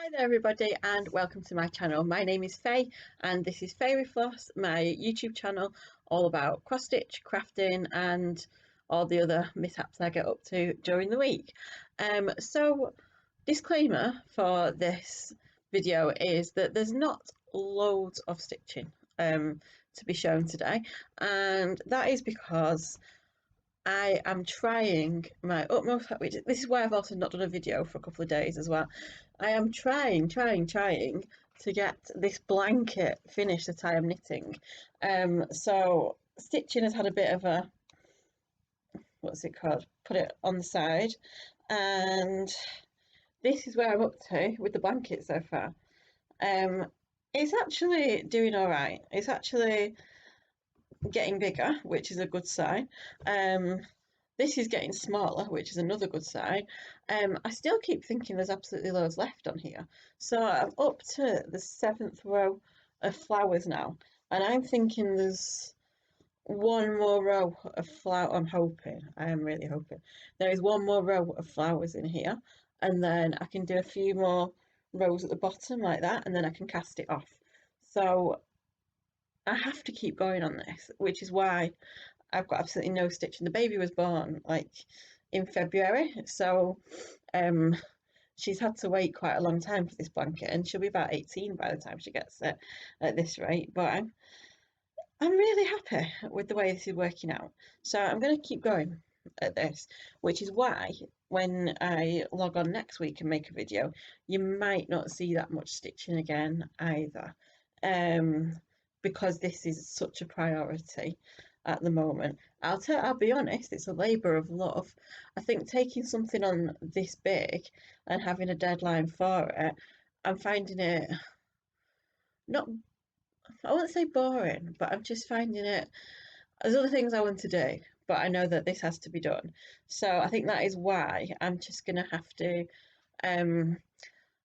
Hi there everybody and welcome to my channel. My name is Faye and this is Faye with Floss, my YouTube channel all about cross stitch, crafting and all the other mishaps I get up to during the week. So disclaimer for this video is that there's not loads of stitching to be shown today, and that is because I am trying my utmost, which this is why I've also not done a video for a couple of days as well. I am trying to get this blanket finished that I am knitting. So stitching has had a bit of a, what's it called? Put it on the side. And this is where I'm up to with the blanket so far. It's actually doing all right. It's actually getting bigger, which is a good sign. This is getting smaller, which is another good sign. I still keep thinking there's absolutely loads left on here. So I'm up to the 7th row of flowers now, and I'm thinking there's one more row of flower. I am really hoping there is one more row of flowers in here, and then I can do a few more rows at the bottom like that, and then I can cast it off. So I have to keep going on this, which is why I've got absolutely no stitching. The baby was born like in February, so she's had to wait quite a long time for this blanket, and she'll be about 18 by the time she gets it at this rate. But I'm really happy with the way this is working out. So I'm going to keep going at this, which is why when I log on next week and make a video, you might not see that much stitching again either. Because this is such a priority at the moment. I'll be honest, it's a labour of love. I think taking something on this big and having a deadline for it, I'm finding it not, I won't say boring, but I'm just finding it, there's other things I want to do, but I know that this has to be done. So I think that is why I'm just going to have to,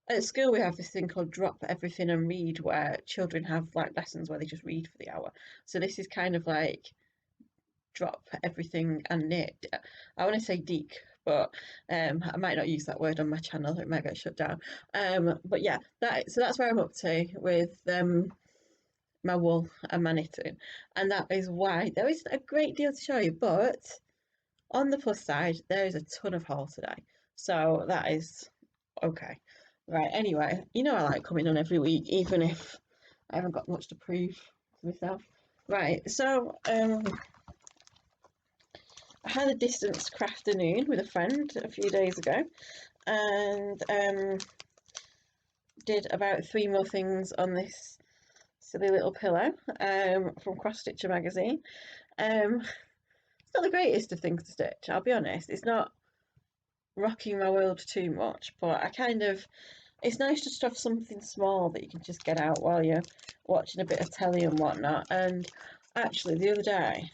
at school we have this thing called drop everything and read, where children have like lessons where they just read for the hour. So this is kind of like drop everything and knit. I want to say deek, but I might not use that word on my channel, it might get shut down. But yeah, that's where I'm up to with my wool and my knitting, and that is why there is a great deal to show you. But on the plus side, there is a ton of haul today, so that is okay. Right, anyway, you know I like coming on every week, even if I haven't got much to prove to myself. Right, so I had a distance crafternoon with a friend a few days ago, and did about 3 more things on this silly little pillow from Cross Stitcher magazine. It's not the greatest of things to stitch, I'll be honest. It's not rocking my world too much, but it's nice just to have something small that you can just get out while you're watching a bit of telly and whatnot. And actually the other day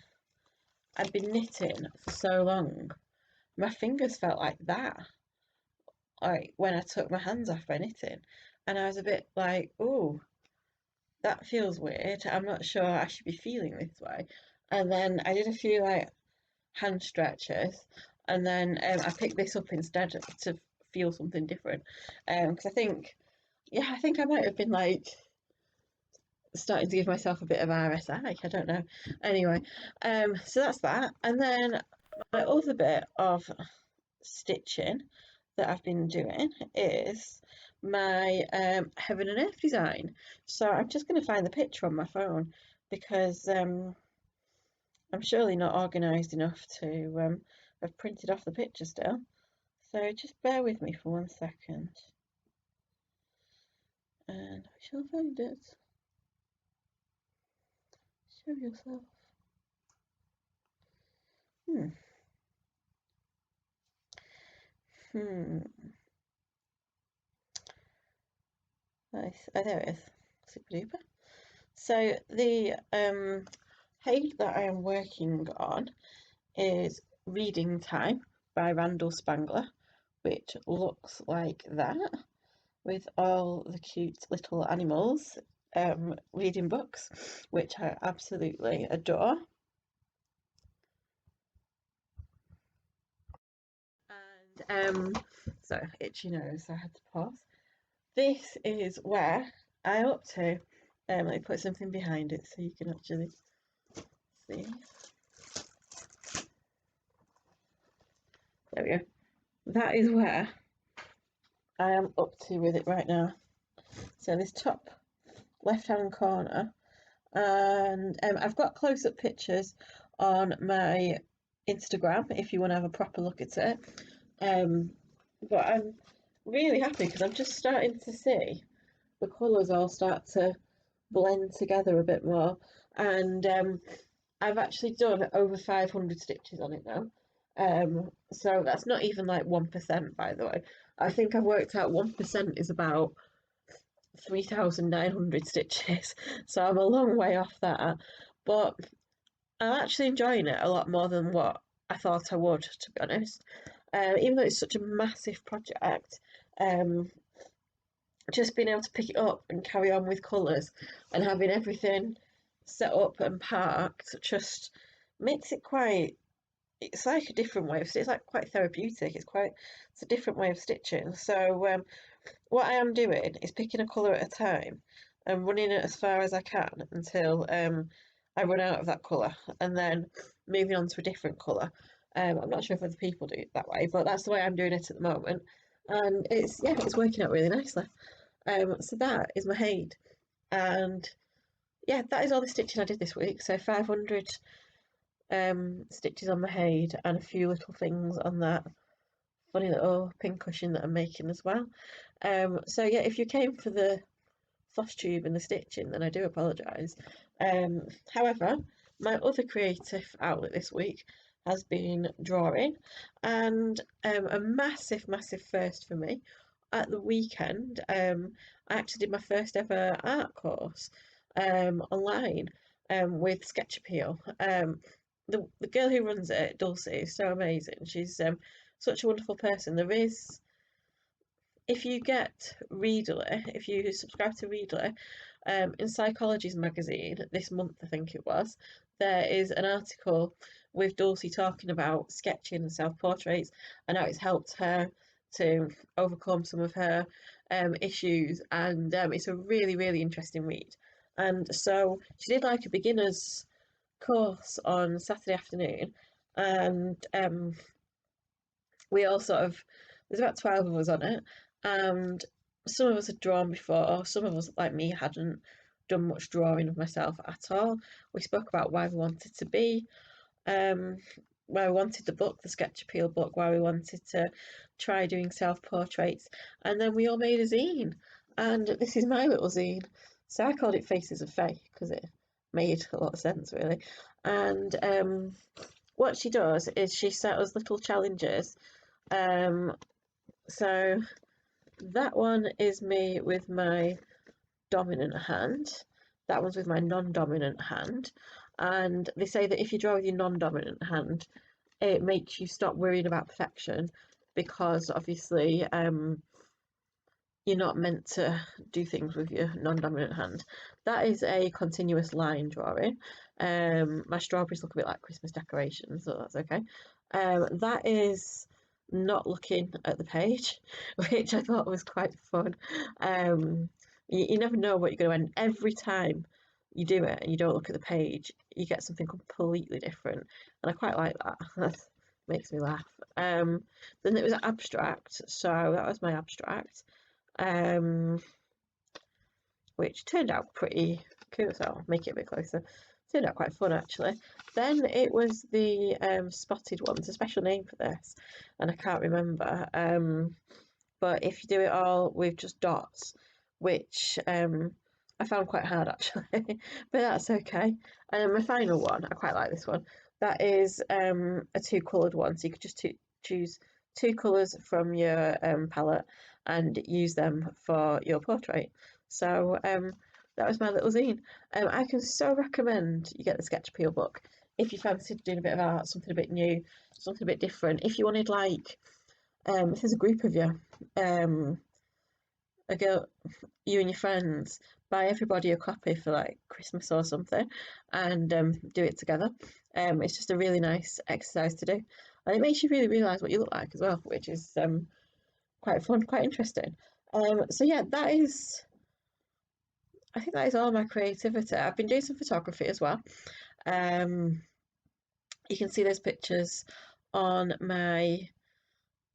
I'd been knitting for so long, my fingers felt like that, like when I took my hands off my knitting, and I was a bit like, oh, that feels weird, I'm not sure I should be feeling this way. And then I did a few like hand stretches, and then I picked this up instead to feel something different, because I think I might have been like starting to give myself a bit of RSI, I don't know. Anyway, so that's that. And then my other bit of stitching that I've been doing is my heaven and earth design. So I'm just going to find the picture on my phone, because I'm surely not organised enough to have printed off the picture still. So just bear with me for 1 second, and I shall find it. Show yourself. Nice. Oh, there it is. Super duper. So the page that I am working on is Reading Time by Randall Spangler, which looks like that, with all the cute little animals reading books, which I absolutely adore. And so itchy nose, so I had to pause. this is where I'm up to. Let me put something behind it so you can actually see. There we go. That is where I am up to with it right now. So this top left hand corner, and I've got close-up pictures on my Instagram if you want to have a proper look at it. But I'm really happy because I'm just starting to see the colours all start to blend together a bit more, and I've actually done over 500 stitches on it now. So that's not even like 1%, by the way. I think I've worked out 1% is about 3,900 stitches, so I'm a long way off that. But I'm actually enjoying it a lot more than what I thought I would, to be honest. Even though it's such a massive project, just being able to pick it up and carry on with colours and having everything set up and parked just makes it quite, it's like a different way of stitching. It's like quite therapeutic. It's a different way of stitching. So what I am doing is picking a colour at a time and running it as far as I can until I run out of that colour, and then moving on to a different colour. I'm not sure if other people do it that way, but that's the way I'm doing it at the moment, and it's working out really nicely. So that is my Haid, and yeah, that is all the stitching I did this week. So 500 stitches on my Haid and a few little things on that funny little pin cushion that I'm making as well. So yeah, if you came for the FlossTube and the stitching, then I do apologise. However, my other creative outlet this week has been drawing, and a massive first for me. At the weekend, I actually did my first ever art course online with Sketch Appeal. The girl who runs it, Dulcie, is so amazing. She's such a wonderful person. There is, if you get Readly, if you subscribe to Readly, in Psychology's magazine this month, I think it was, there is an article with Dulcie talking about sketching and self-portraits and how it's helped her to overcome some of her issues, and it's a really interesting read. And so she did like a beginner's course on Saturday afternoon, and we all sort of, there's about 12 of us on it, and some of us had drawn before, some of us, like me, hadn't done much drawing of myself at all. We spoke about why we wanted to be, why we wanted the book, the Sketch Appeal book, why we wanted to try doing self-portraits, and then we all made a zine, and this is my little zine. So I called it Faces of Faye because it made a lot of sense, really. And what she does is she set us little challenges. So that one is me with my dominant hand. That one's with my non-dominant hand. And they say that if you draw with your non-dominant hand, it makes you stop worrying about perfection, because obviously you're not meant to do things with your non-dominant hand. That is a continuous line drawing. My strawberries look a bit like Christmas decorations, so that's okay. That is not looking at the page, which I thought was quite fun. You never know what you're going to end. Every time you do it and you don't look at the page, you get something completely different, and I quite like that. That makes me laugh. Then it was abstract, so that was my abstract, which turned out pretty cool. So I'll make it a bit closer. Turned out quite fun, actually. Then it was the spotted one. There's a special name for this, and I can't remember. But if you do it all with just dots, which I found quite hard, actually, but that's okay. And my final one, I quite like this one. That is a two-coloured one, so you could just choose two colours from your palette and use them for your portrait. So that was my little zine. I can so recommend you get the Sketch Appeal book if you fancied doing a bit of art, something a bit new, something a bit different. If you wanted, like, if there's a group of you, a girl, you and your friends, buy everybody a copy for like Christmas or something, and do it together. It's just a really nice exercise to do, and it makes you really realise what you look like as well, which is quite fun, quite interesting. So yeah, I think that is all my creativity. I've been doing some photography as well. Um, you can see those pictures on my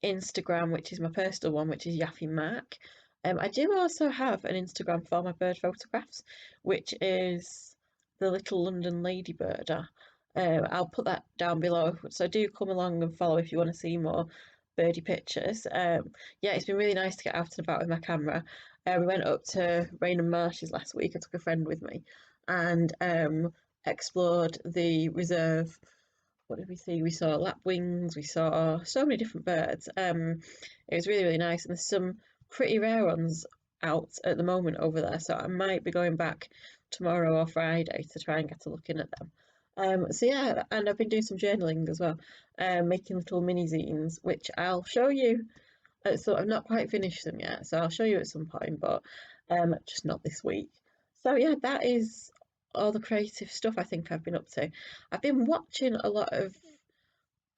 Instagram, which is my personal one, which is Yaffy Mac. I do also have an Instagram for my bird photographs, which is the Little London Ladybirder. I'll put that down below, so do come along and follow if you want to see more birdie pictures. Yeah, it's been really nice to get out and about with my camera. We went up to Rainham Marshes last week. I took a friend with me and explored the reserve. What did we see? We saw lapwings, we saw so many different birds. It was really, really nice, and there's some pretty rare ones out at the moment over there, so I might be going back tomorrow or Friday to try and get a look in at them. So yeah, and I've been doing some journaling as well, making little mini zines, which I'll show you. So I've not quite finished them yet, so I'll show you at some point, but just not this week. So yeah, that is all the creative stuff I think I've been up to. I've been watching a lot of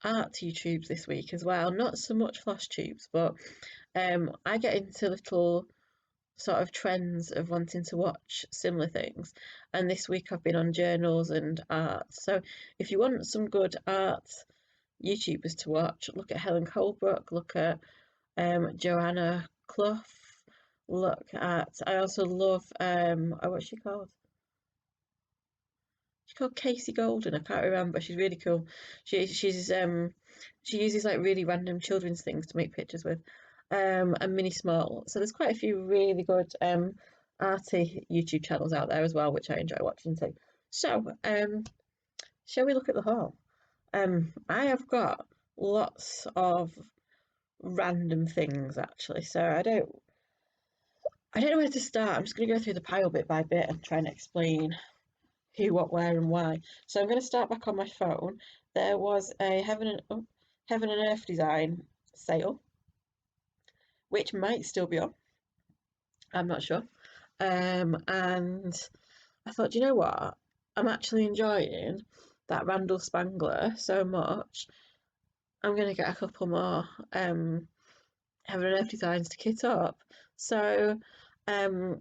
art YouTubes this week as well, not so much FlossTubes, but I get into little sort of trends of wanting to watch similar things. And this week I've been on journals and art. So if you want some good art YouTubers to watch, look at Helen Colebrook, look at Joanna Clough, look at, I also love, oh, what's she called? She's called Casey Golden. I can't remember. She's really cool. She uses like really random children's things to make pictures with, and Mini Small. So there's quite a few really good arty YouTube channels out there as well, which I enjoy watching too. So shall we look at the haul? I have got lots of random things actually, so I don't know where to start. I'm just going to go through the pile bit by bit and try and explain who, what, where, and why. So I'm going to start back on my phone. There was a Heaven and Earth design sale, which might still be on. I'm not sure. And I thought, you know what? I'm actually enjoying that Randall Spangler so much. I'm going to get a couple more Heaven and Earth designs to kit up. So um,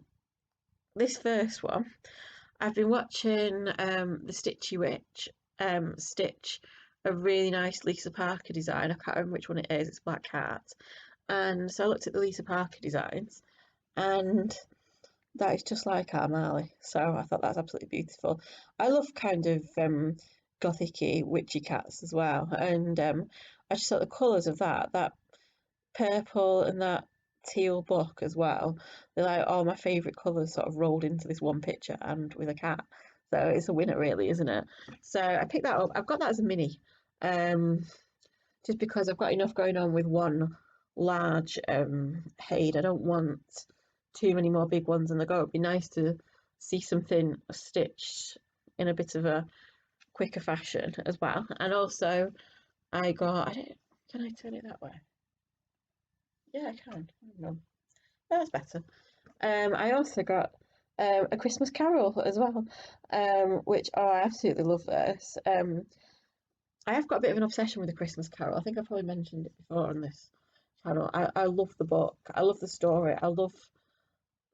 this first one, I've been watching the Stitchy Witch stitch a really nice Lisa Parker design. I can't remember which one it is. It's Black Cat. And so I looked at the Lisa Parker designs, and that is just like our Marley. So I thought that's absolutely beautiful. I love kind of gothic-y witchy cats as well, and I just thought the colours of that purple and that teal book as well. They're like all my favourite colours sort of rolled into this one picture and with a cat. So it's a winner really, isn't it? So I picked that up. I've got that as a mini. Just because I've got enough going on with one large Haid. I don't want too many more big ones in the go. It'd be nice to see something stitched in a bit of a quicker fashion as well. And also I got, can I turn it that way? Yeah, I can. No, that's better. I also got A Christmas Carol as well, which I absolutely love this. I have got a bit of an obsession with A Christmas Carol. I think I've probably mentioned it before on this channel. I love the book. I love the story. I love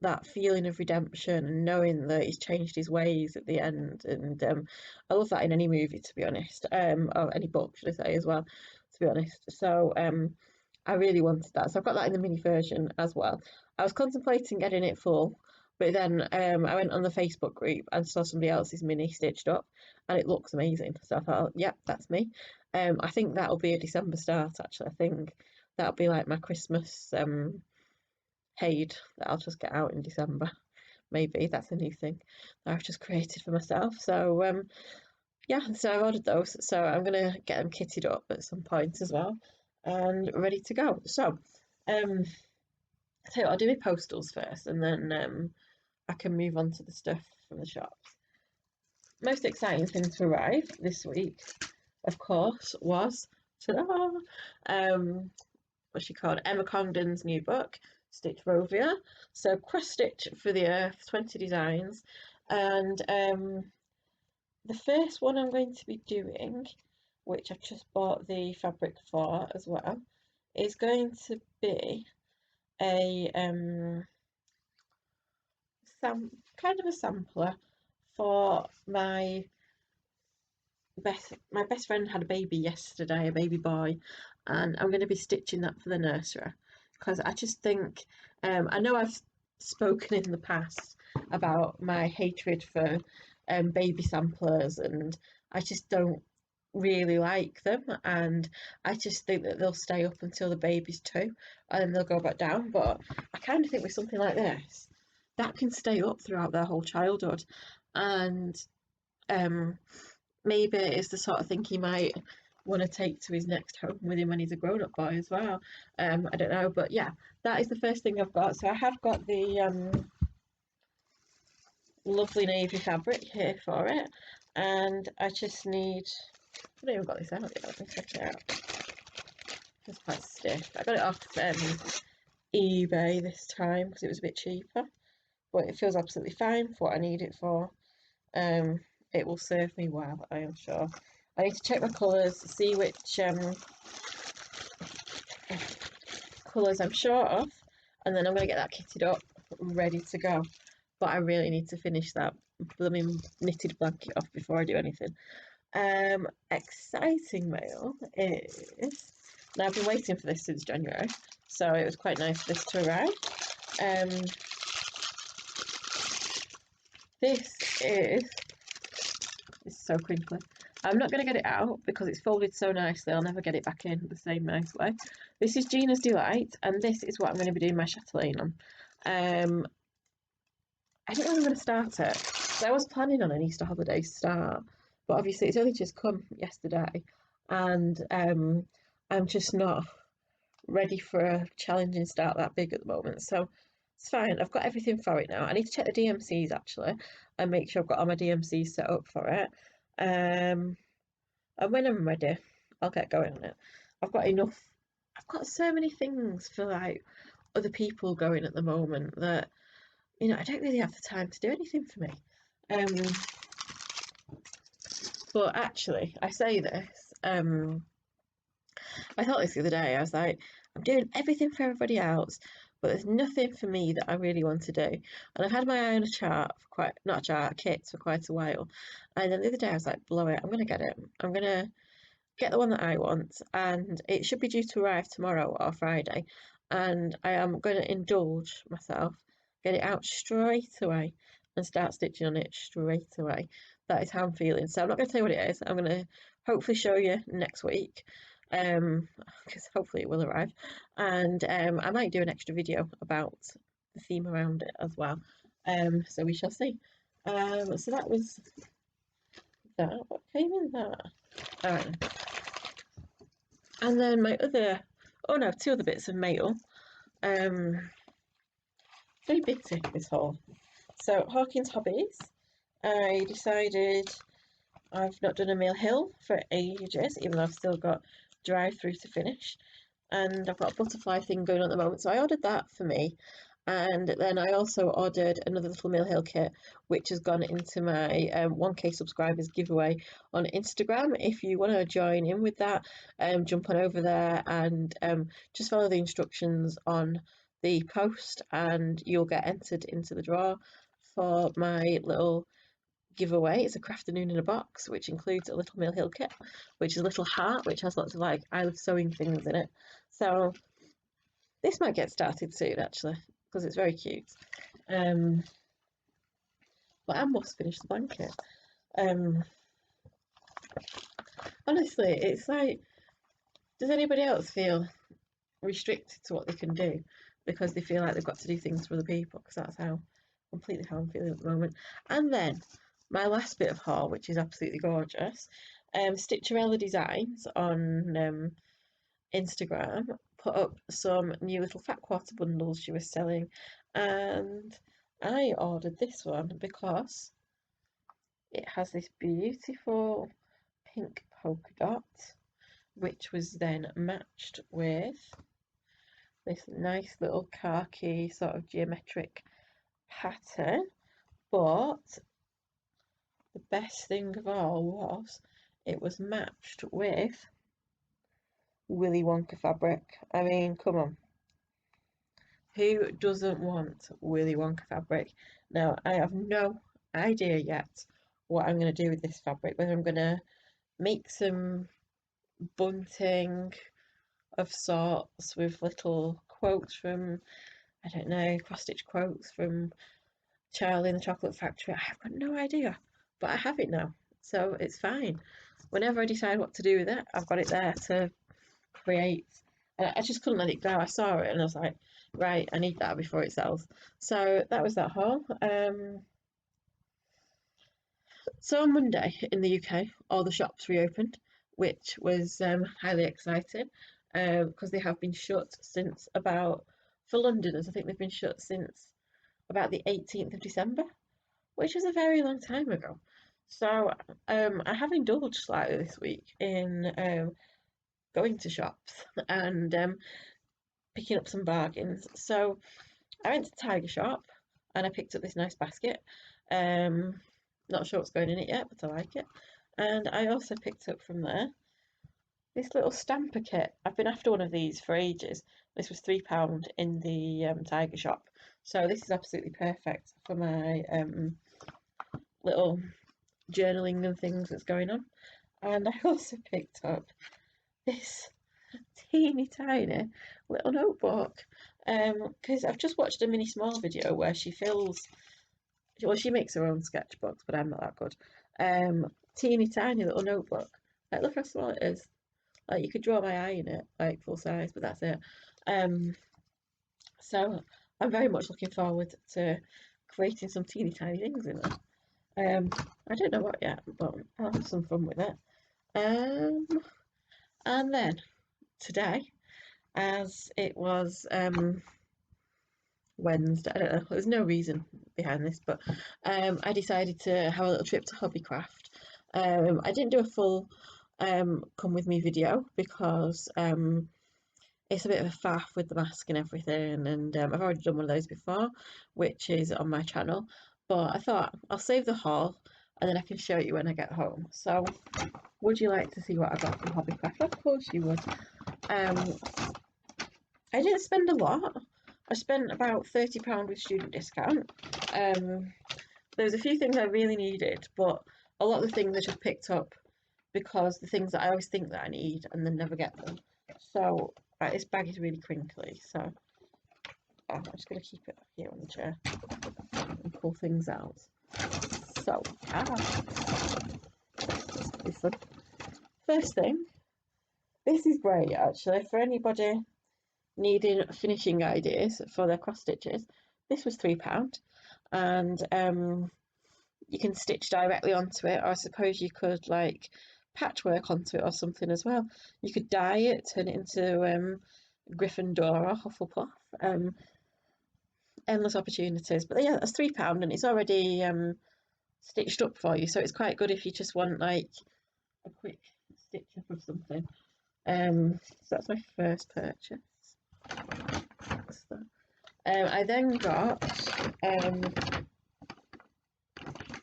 that feeling of redemption and knowing that he's changed his ways at the end. And I love that in any movie, to be honest. Or any book, should I say, as well, to be honest. So I really wanted that. So I've got that in the mini version as well. I was contemplating getting it full, but then I went on the Facebook group and saw somebody else's mini stitched up, and it looks amazing. So I thought, yep, that's me. I think that'll be a December start, actually. I think that'll be like my Christmas Haid that I'll just get out in December. Maybe that's a new thing that I've just created for myself. So yeah, so I ordered those. So I'm gonna get them kitted up at some point as well and ready to go. So I'll do my postals first, and then I can move on to the stuff from the shops. Most exciting thing to arrive this week, of course, was ta-da, what's she called? Emma Congdon's new book, Stitch Rovia. So cross stitch for the earth, 20 designs, and the first one I'm going to be doing, which I've just bought the fabric for as well, is going to be a kind of a sampler for my best friend had a baby yesterday, a baby boy, and I'm going to be stitching that for the nursery because I just think I know I've spoken in the past about my hatred for baby samplers, and I just don't really like them, and I just think that they'll stay up until the baby's 2 and then they'll go back down. But I kind of think with something like this that can stay up throughout their whole childhood, and um maybe it's the sort of thing he might want to take to his next home with him when he's a grown-up boy as well. I don't know, but yeah, that is the first thing I've got. So I have got the lovely navy fabric here for it, and I just need, I haven't even got this out yet. Let me check it out. It's quite stiff. I got it off eBay this time because it was a bit cheaper, but it feels absolutely fine for what I need it for. It will serve me well, I am sure. I need to check my colours, see which colours I'm short of, and then I'm going to get that kitted up, ready to go. But I really need to finish that blooming knitted blanket off before I do anything. Exciting mail is, now I've been waiting for this since January, so it was quite nice for this to arrive. This is, it's so crinkly. I'm not going to get it out because it's folded so nicely I'll never get it back in the same nice way. This is Gina's Delight, and this is what I'm going to be doing my chatelaine on. I don't know when I'm going to start it. So I was planning on an Easter holiday start, but obviously it's only just come yesterday, and I'm just not ready for a challenging start that big at the moment. So it's fine. I've got everything for it now. I need to check the DMCs actually and make sure I've got all my DMCs set up for it. And when I'm ready, I'll get going on it. I've got enough. I've got so many things for like other people going at the moment that I don't really have the time to do anything for me. But actually, I say this. I thought this the other day. I was like, I'm doing everything for everybody else, but there's nothing for me that I really want to do. And I've had my eye on a chart for quite, not a chart, a kit for quite a while. And then the other day I was like, blow it, I'm gonna get it. I'm gonna get the one that I want, and it should be due to arrive tomorrow or Friday. And I am going to indulge myself, get it out straight away, and start stitching on it straight away. That is how I'm feeling. So I'm not going to tell you what it is. I'm going to hopefully show you next week, because hopefully it will arrive. And I might do an extra video about the theme around it as well. So we shall see. So that was that. What came in that? All right. And then my other, oh no, 2 other bits of mail. Very bitty, this haul. So Hawkins Hobbies, I decided I've not done a Mill Hill for ages, even though I've still got drive through to finish. And I've got a butterfly thing going on at the moment, so I ordered that for me. And then I also ordered another little Mill Hill kit, which has gone into my 1K subscribers giveaway on Instagram. If you want to join in with that, jump on over there and just follow the instructions on the post, and you'll get entered into the draw for my little giveaway. It's a crafternoon in a box, which includes a little Mill Hill kit, which is a little heart, which has lots of like I love sewing things in it. So this might get started soon actually, because it's very cute. But I must finish the blanket. Honestly, it's like, does anybody else feel restricted to what they can do because they feel like they've got to do things for other people? Because that's completely how I'm feeling at the moment. And then my last bit of haul, which is absolutely gorgeous, Stitcherella Designs on Instagram put up some new little fat quarter bundles she was selling, and I ordered this one because it has this beautiful pink polka dot, which was then matched with this nice little khaki sort of geometric pattern. But the best thing of all was it was matched with Willy Wonka fabric. I mean, come on. Who doesn't want Willy Wonka fabric? Now, I have no idea yet what I'm going to do with this fabric, whether I'm going to make some bunting of sorts with little quotes from, I don't know, cross-stitch quotes from Charlie and the Chocolate Factory. I've got no idea, but I have it now, so it's fine. Whenever I decide what to do with it, I've got it there to create. And I just couldn't let it go. I saw it and I was like, right, I need that before it sells. So that was that haul. So on Monday in the UK, all the shops reopened, which was highly exciting because they have been shut since about, for Londoners, I think they've been shut since about the 18th of December, which was a very long time ago. So I have indulged slightly this week in going to shops and picking up some bargains. So I went to Tiger Shop and I picked up this nice basket. Not sure what's going in it yet, but I like it. And I also picked up from there this little stamper kit. I've been after one of these for ages. This was £3 in the Tiger Shop. So this is absolutely perfect for my little journaling and things that's going on. And I also picked up this teeny tiny little notebook because I've just watched a mini small video where she fills, well, she makes her own sketchbooks, but I'm not that good. Teeny tiny little notebook, like look how small it is, like you could draw my eye in it, like full size, but that's it. So I'm very much looking forward to creating some teeny tiny things in it. I don't know what yet, but I'll have some fun with it. And then today, as it was Wednesday, I don't know, there's no reason behind this, but I decided to have a little trip to Hobbycraft. I didn't do a full come with me video because it's a bit of a faff with the mask and everything, and I've already done one of those before, which is on my channel, but I thought I'll save the haul and then I can show you when I get home. So would you like to see what I got from Hobbycraft? Of course you would. I didn't spend a lot. I spent about £30 with student discount. There was a few things I really needed, but a lot of the things I just picked up because the things that I always think that I need and then never get them. So this bag is really crinkly, so I'm just going to keep it here on the chair and pull things out. So, this one. First thing, this is great actually for anybody needing finishing ideas for their cross stitches. This was £3, and you can stitch directly onto it, or I suppose you could like patchwork onto it or something as well. You could dye it, turn it into Gryffindor or Hufflepuff. Endless opportunities. But yeah, that's £3 and it's already stitched up for you, so it's quite good if you just want like a quick stitch up of something. So that's my first purchase. I then got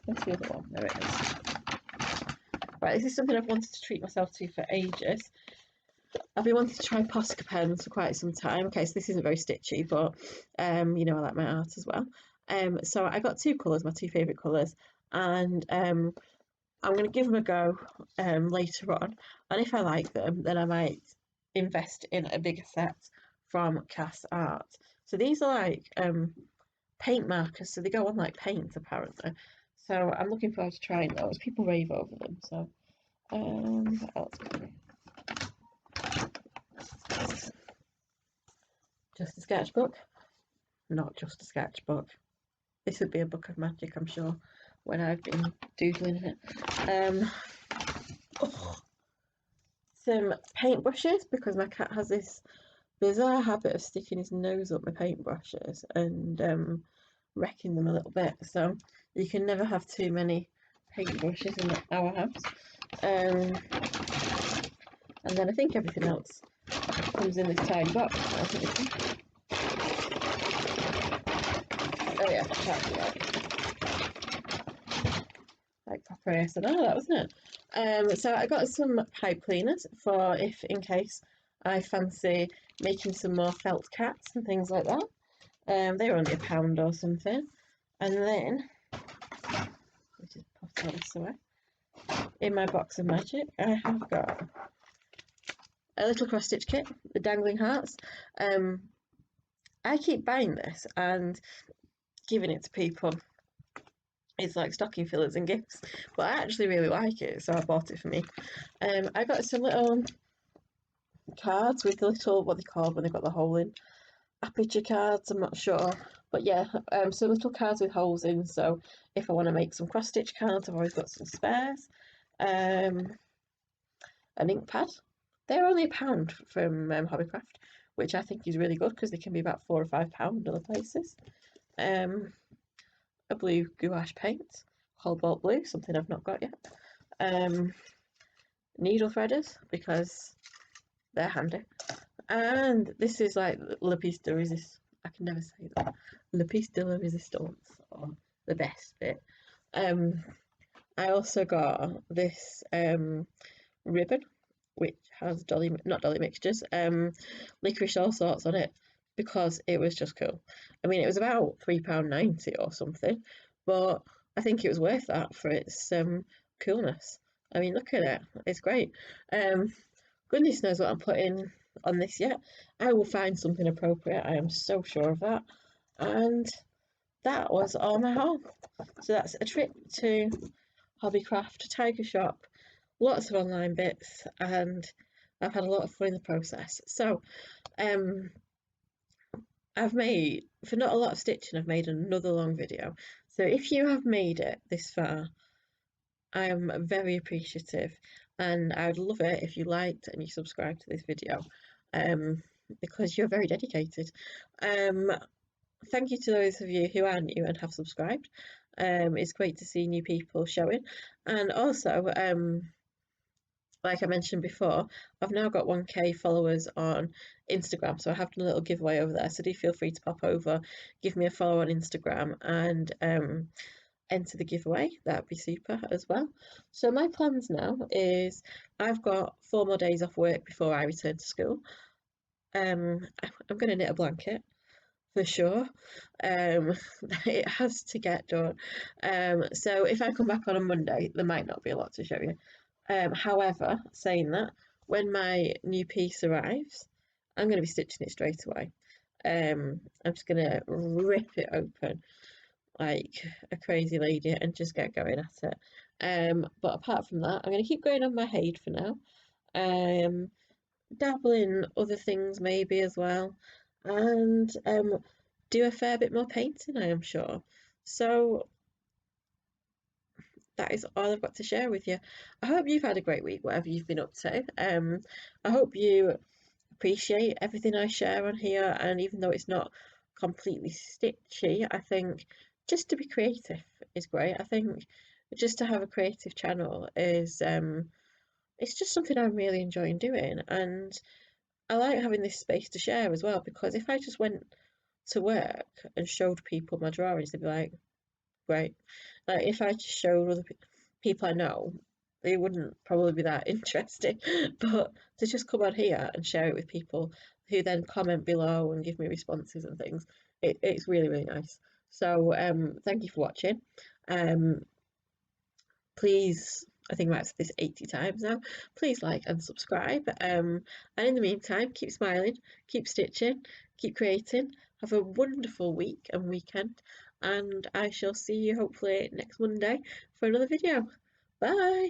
where's the other one? There it is. Right, this is something I've wanted to treat myself to for ages. I've been wanting to try Posca pens for quite some time. Okay, so this isn't very stitchy, but you know I like my art as well. So I got two colours, my two favourite colours, and I'm going to give them a go later on. And if I like them, then I might invest in a bigger set from Cass Art. So these are like paint markers, so they go on like paint apparently. So I'm looking forward to trying those. People rave over them. So what else can we? Just a sketchbook. Not just a sketchbook. This would be a book of magic, I'm sure, when I've been doodling it. Some paintbrushes, because my cat has this bizarre habit of sticking his nose up my paintbrushes and wrecking them a little bit, so you can never have too many paintbrushes in our house. And then I think everything else comes in this tiny box. Oh yeah, that's right. Like proper ASMR, that wasn't it? So I got some pipe cleaners for if in case I fancy making some more felt cats and things like that. They were only £1 or something. And then, let's just put all this away. In my box of magic, I have got a little cross stitch kit, the dangling hearts. I keep buying this and giving it to people. It's like stocking fillers and gifts, but I actually really like it, so I bought it for me. I got some little cards with the little, what they called when they got the hole in, aperture cards, I'm not sure, but yeah, some little cards with holes in, so if I want to make some cross stitch cards, I've always got some spares. An ink pad. They're only £1 from Hobbycraft, which I think is really good because they can be about £4 or £5 other places. A blue gouache paint, cobalt blue, something I've not got yet. Needle threaders because they're handy. And this is like le piece de resistance. I can never say that. Le piece de la resistance, or the best bit. I also got this ribbon, which has not dolly mixtures, licorice all sorts on it, because it was just cool. I mean, it was about £3.90 or something, but I think it was worth that for its coolness. I mean, look at it, it's great. Goodness knows what I'm putting on this yet. I will find something appropriate, I am so sure of that. And that was all my haul. So that's a trip to Hobbycraft, Tiger Shop, lots of online bits, and I've had a lot of fun in the process. So I've made, for not a lot of stitching, I've made another long video. So if you have made it this far, I am very appreciative, and I would love it if you liked and you subscribed to this video, because you're very dedicated. Thank you to those of you who are new and have subscribed. It's great to see new people showing, and also like I mentioned before, I've now got 1k followers on Instagram, so I have done a little giveaway over there, so do feel free to pop over, give me a follow on Instagram, and enter the giveaway. That'd be super as well. So my plans now is I've got 4 more days off work before I return to school. I'm going to knit a blanket for sure. It has to get done. So if I come back on a Monday, there might not be a lot to show you. However, saying that, when my new piece arrives, I'm going to be stitching it straight away. I'm just going to rip it open like a crazy lady and just get going at it. But apart from that, I'm going to keep going on my Hade for now. Dabble in other things maybe as well, and do a fair bit more painting, I am sure. So that is all I've got to share with you. I hope you've had a great week, whatever you've been up to. I hope you appreciate everything I share on here, and even though it's not completely stitchy, I think just to be creative is great. I think just to have a creative channel is it's just something I'm really enjoying doing, and I like having this space to share as well, because if I just went to work and showed people my drawings, they'd be like, great. Like if I just showed other people I know, they wouldn't probably be that interested. But to just come on here and share it with people who then comment below and give me responses and things, it's really, really nice. So thank you for watching. Please, I think I've said this 80 times now, please like and subscribe. And in the meantime, keep smiling, keep stitching, keep creating. Have a wonderful week and weekend, and I shall see you hopefully next Monday for another video. Bye!